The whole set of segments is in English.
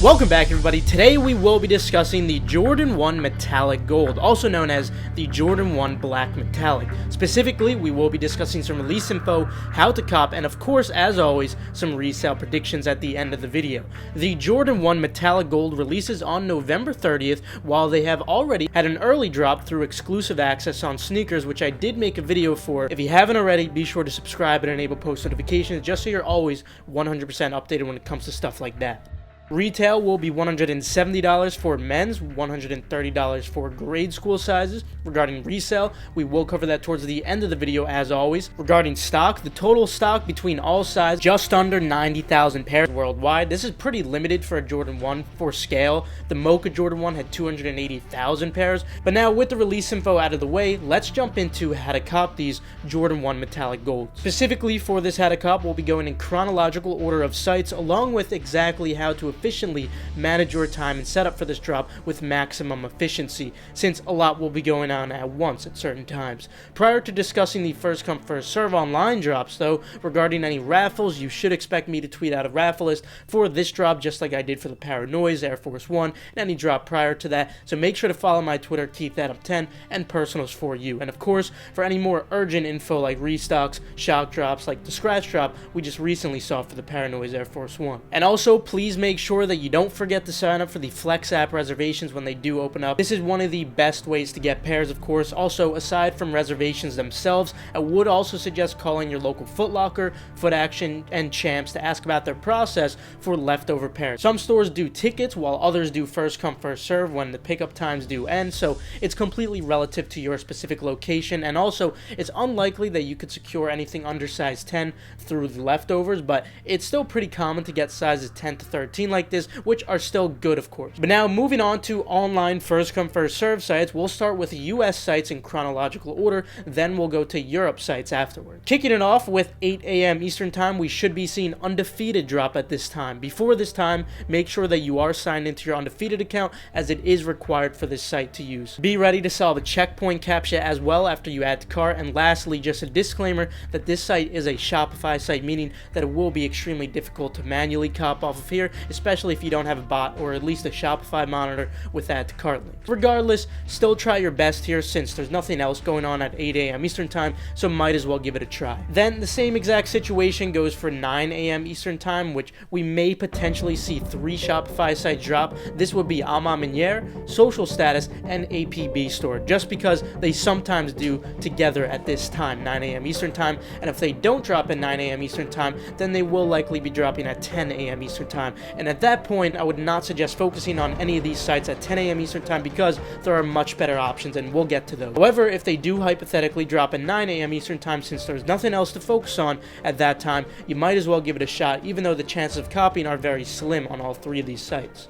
Welcome back, everybody. Today we will be discussing the Jordan 1 Metallic Gold, also known as the Jordan 1 Black Metallic. Specifically, we will be discussing some release info, how to cop, and of course, as always, some resale predictions at the end of the video. The Jordan 1 Metallic Gold releases on November 30th, while they have already had an early drop through exclusive access on sneakers, which I did make a video for. If you haven't already, be sure to subscribe and enable post notifications just so you're always 100% updated when it comes to stuff like that. Retail will be $170 for men's, $130 for grade school sizes. Regarding resale, we will cover that towards the end of the video as always. Regarding stock, the total stock between all sizes, just under 90,000 pairs worldwide. This is pretty limited for a Jordan 1 for scale. The Mocha Jordan 1 had 280,000 pairs. But now with the release info out of the way, let's jump into how to cop these Jordan 1 Metallic Gold. Specifically for this how to cop, we'll be going in chronological order of sites along with exactly how to efficiently manage your time and set up for this drop with maximum efficiency, since a lot will be going on at once at certain times. Prior to discussing the first come first serve online drops though, regarding any raffles, you should expect me to tweet out a raffle list for this drop just like I did for the Paranoise, Air Force One, and any drop prior to that, so make sure to follow my Twitter, KeithAdam10, and personals for you. And of course, for any more urgent info like restocks, shock drops like the scratch drop we just recently saw for the Paranoise Air Force One. And also, please make sure that you don't forget to sign up for the Flex app reservations when they do open up. This is one of the best ways to get pairs, of course. Also, aside from reservations themselves, I would also suggest calling your local Foot Locker, Foot Action, and Champs to ask about their process for leftover pairs. Some stores do tickets, while others do first come first serve when the pickup times do end, so it's completely relative to your specific location, and also it's unlikely that you could secure anything under size 10 through the leftovers, but it's still pretty common to get sizes 10 to 13 like this, which are still good, of course. But now moving on to online first come first serve sites, we'll start with US sites in chronological order, then we'll go to Europe sites afterward. Kicking it off with 8 a.m. Eastern time, we should be seeing Undefeated drop at this time. Before this time, make sure that you are signed into your Undefeated account, as it is required for this site to use. Be ready to solve a checkpoint captcha as well after you add to cart. And lastly, just a disclaimer that this site is a Shopify site, meaning that it will be extremely difficult to manually cop off of here, especially if you don't have a bot or at least a Shopify monitor with add to cart links. Regardless, still try your best here since there's nothing else going on at 8 a.m. Eastern time, so might as well give it a try. Then the same exact situation goes for 9 a.m. Eastern time, which we may potentially see 3 Shopify sites drop. This would be Ama Miniere, Social Status, and APB Store, just because they sometimes do together at this time, 9 a.m. Eastern time, and if they don't drop at 9 a.m. Eastern time, then they will likely be dropping at 10 a.m. Eastern time, and at that point, I would not suggest focusing on any of these sites at 10 a.m. Eastern time because there are much better options, and we'll get to those. However, if they do hypothetically drop at 9 a.m. Eastern time, since there's nothing else to focus on at that time, you might as well give it a shot, even though the chances of copying are very slim on all 3 of these sites.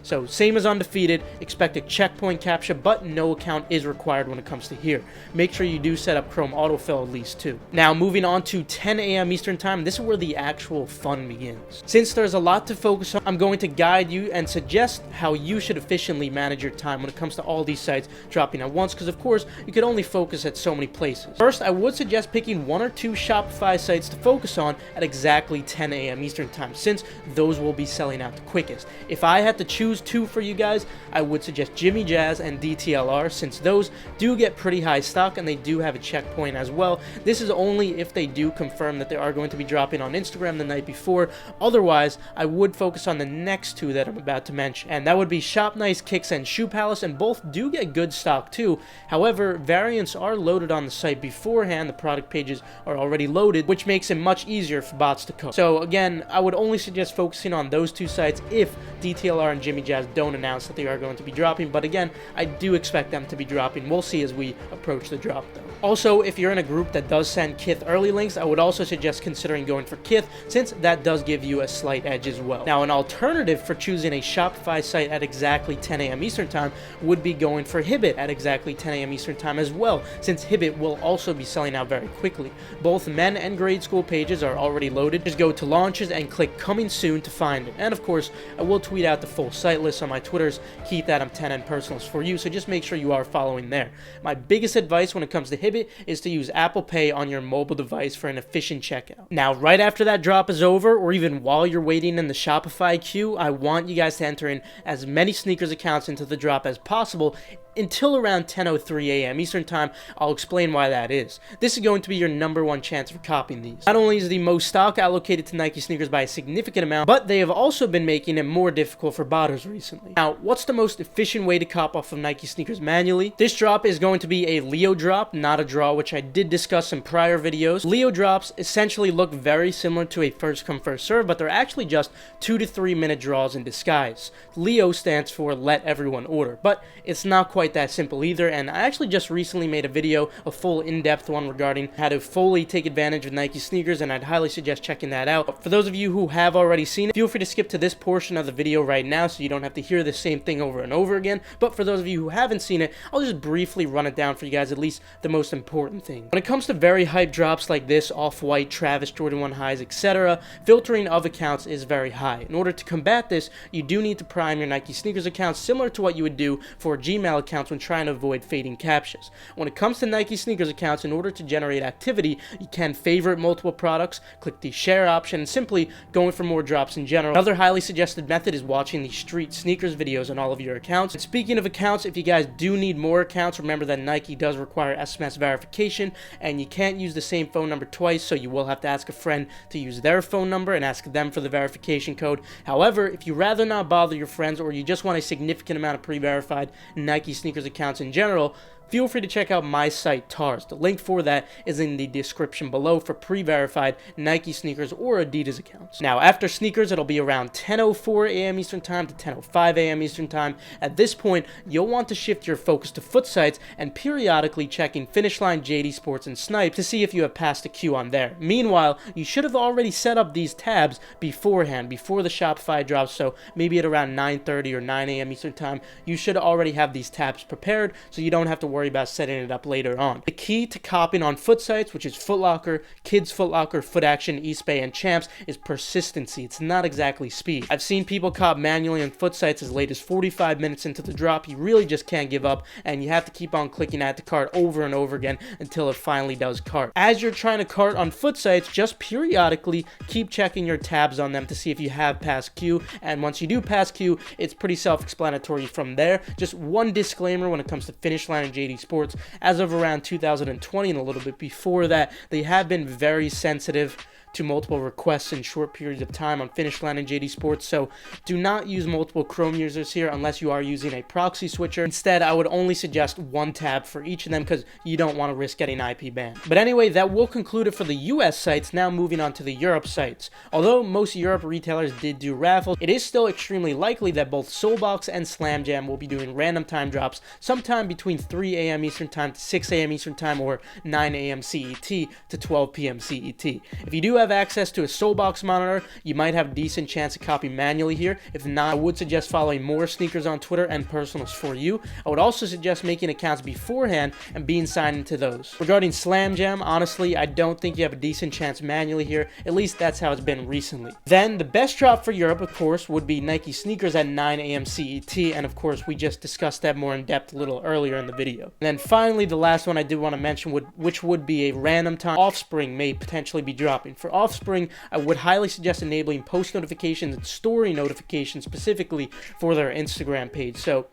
So same as Undefeated, expect a checkpoint captcha, but no account is required when it comes to here. Make sure you do set up Chrome autofill at least too. Now moving on to 10 a.m. Eastern time, this is where the actual fun begins. Since there's a lot to focus on, I'm going to guide you and suggest how you should efficiently manage your time when it comes to all these sites dropping at once, because of course you can only focus at so many places. First, I would suggest picking 1 or 2 Shopify sites to focus on at exactly 10 a.m. Eastern time, since those will be selling out the quickest. If I had to choose 2 for you guys, I would suggest Jimmy Jazz and DTLR, since those do get pretty high stock and they do have a checkpoint as well. This is only if they do confirm that they are going to be dropping on Instagram the night before. Otherwise, I would focus on the next 2 that I'm about to mention, and that would be Shop Nice Kicks and Shoe Palace, and both do get good stock too. However, variants are loaded on the site beforehand. The product pages are already loaded, which makes it much easier for bots to code. So again, I would only suggest focusing on those 2 sites if DTLR and Jimmy Jazz don't announce that they are going to be dropping, but again, I do expect them to be dropping. We'll see as we approach the drop though. Also, if you're in a group that does send Kith early links, I would also suggest considering going for Kith, since that does give you a slight edge as well. Now, an alternative for choosing a Shopify site at exactly 10 a.m. Eastern time would be going for Hibbit at exactly 10 a.m. Eastern time as well, since Hibbit will also be selling out very quickly. Both men and grade school pages are already loaded. Just go to launches and click coming soon to find it. And of course, I will tweet out the full site Sitelists on my Twitters, Keith Adam 10 and Personals for you, so just make sure you are following there. My biggest advice when it comes to Hibbett is to use Apple Pay on your mobile device for an efficient checkout. Now, right after that drop is over, or even while you're waiting in the Shopify queue, I want you guys to enter in as many sneakers accounts into the drop as possible until around 10:03 a.m. Eastern Time. I'll explain why that is. This is going to be your #1 chance for copying these. Not only is the most stock allocated to Nike sneakers by a significant amount, but they have also been making it more difficult for botters recently. Now, what's the most efficient way to cop off of Nike sneakers manually? This drop is going to be a Leo drop, not a draw, which I did discuss in prior videos. Leo drops essentially look very similar to a first come first serve, but they're actually just 2 to 3 minute draws in disguise. Leo stands for let everyone order, but it's not quite that simple either, and I actually just recently made a video, a full in-depth one regarding how to fully take advantage of Nike sneakers, and I'd highly suggest checking that out. But for those of you who have already seen it, feel free to skip to this portion of the video right now so you don't have to hear the same thing over and over again. But for those of you who haven't seen it, I'll just briefly run it down for you guys, at least the most important thing. When it comes to very hype drops like this, Off-White, Travis, Jordan 1 highs, etc., filtering of accounts is very high. In order to combat this, you do need to prime your Nike sneakers accounts similar to what you would do for Gmail accounts when trying to avoid fading captchas. When it comes to Nike sneakers accounts, in order to generate activity, you can favorite multiple products, click the share option, and simply going for more drops in general. Another highly suggested method is watching the street sneakers videos on all of your accounts. And speaking of accounts, if you guys do need more accounts, remember that Nike does require SMS verification, and you can't use the same phone number twice, so you will have to ask a friend to use their phone number and ask them for the verification code. However, if you rather not bother your friends, or you just want a significant amount of pre-verified Nike sneakers accounts in general, feel free to check out my site, TARS. The link for that is in the description below for pre-verified Nike sneakers or Adidas accounts. Now, after sneakers, it'll be around 10:04 a.m. Eastern Time to 10:05 a.m. Eastern Time. At this point, you'll want to shift your focus to foot sites and periodically checking Finish Line, JD Sports, and Snipe to see if you have passed a queue on there. Meanwhile, you should have already set up these tabs beforehand, before the Shopify drops, so maybe at around 9:30 or 9 a.m. Eastern Time, you should already have these tabs prepared, so you don't have to worry about setting it up later on. The key to copying on foot sites, which is Foot Locker, Kids Foot Locker, Foot Action, Eastbay, and Champs, is persistency. It's not exactly speed. I've seen people cop manually on foot sites as late as 45 minutes into the drop. You really just can't give up, and you have to keep on clicking at the cart over and over again until it finally does cart. As you're trying to cart on foot sites, just periodically keep checking your tabs on them to see if you have passed queue, and once you do pass queue, it's pretty self-explanatory from there. Just one disclaimer when it comes to Finish Line and JD Sports: as of around 2020 and a little bit before that, they have been very sensitive to multiple requests in short periods of time on Finish Line and JD Sports, so do not use multiple Chrome users here unless you are using a proxy switcher. Instead, I would only suggest one tab for each of them because you don't want to risk getting IP banned. But anyway, that will conclude it for the US sites. Now moving on to the Europe sites. Although most Europe retailers did do raffles, it is still extremely likely that both Soulbox and Slam Jam will be doing random time drops sometime between 3 a.m. Eastern Time to 6 a.m. Eastern Time, or 9 a.m. CET to 12 p.m. CET. If you do have access to a Soulbox monitor, you might have a decent chance to copy manually here. If not, I would suggest following more sneakers on Twitter and Personals for you. I would also suggest making accounts beforehand and being signed into those. Regarding Slam Jam, honestly, I don't think you have a decent chance manually here. At least that's how it's been recently. Then, the best drop for Europe, of course, would be Nike sneakers at 9 a.m. CET, and of course, we just discussed that more in depth a little earlier in the video. And then finally, the last one I did want to mention, which would be a random time. Offspring may potentially be dropping. For Offspring, I would highly suggest enabling post notifications and story notifications specifically for their Instagram page. So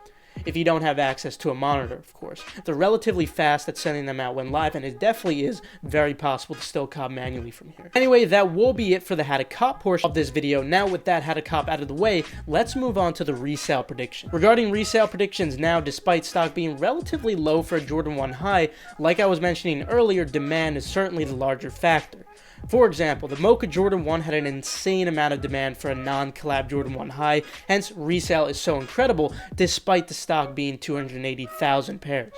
if you don't have access to a monitor, of course. They're relatively fast at sending them out when live, and it definitely is very possible to still cop manually from here. Anyway, that will be it for the how to cop portion of this video. Now with that how to cop out of the way, let's move on to the resale prediction. Regarding resale predictions now, despite stock being relatively low for a Jordan 1 high, like I was mentioning earlier, demand is certainly the larger factor. For example, the Mocha Jordan 1 had an insane amount of demand for a non-collab Jordan 1 high, hence resale is so incredible despite the stock being 280,000 pairs.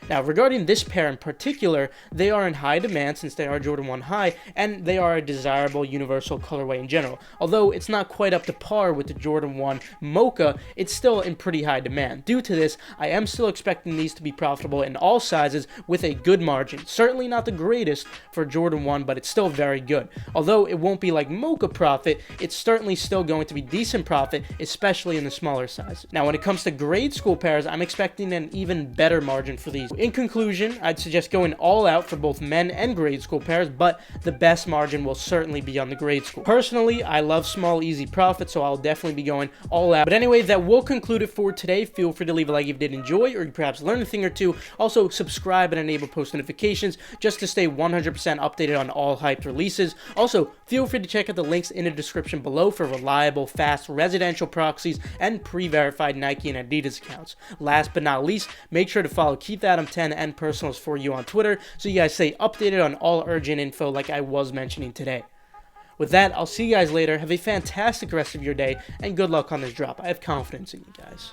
Now, regarding this pair in particular, they are in high demand since they are Jordan 1 high, and they are a desirable universal colorway in general. Although it's not quite up to par with the Jordan 1 Mocha, it's still in pretty high demand. Due to this, I am still expecting these to be profitable in all sizes with a good margin. Certainly not the greatest for Jordan 1, but it's still very good. Although it won't be like Mocha profit, it's certainly still going to be decent profit, especially in the smaller sizes. Now, when it comes to grade school pairs, I'm expecting an even better margin for these. In conclusion, I'd suggest going all out for both men and grade school pairs, but the best margin will certainly be on the grade school. Personally, I love small, easy profit, so I'll definitely be going all out. But anyway, that will conclude it for today. Feel free to leave a like if you did enjoy, or you perhaps learned a thing or two. Also, subscribe and enable post notifications just to stay 100% updated on all hyped releases. Also, feel free to check out the links in the description below for reliable, fast, residential proxies and pre-verified Nike and Adidas accounts. Last but not least, make sure to follow KeithAdam10 and Personals for You on Twitter so you guys stay updated on all urgent info like I was mentioning today. With that, I'll see you guys later. Have a fantastic rest of your day, and good luck on this drop. I have confidence in you guys.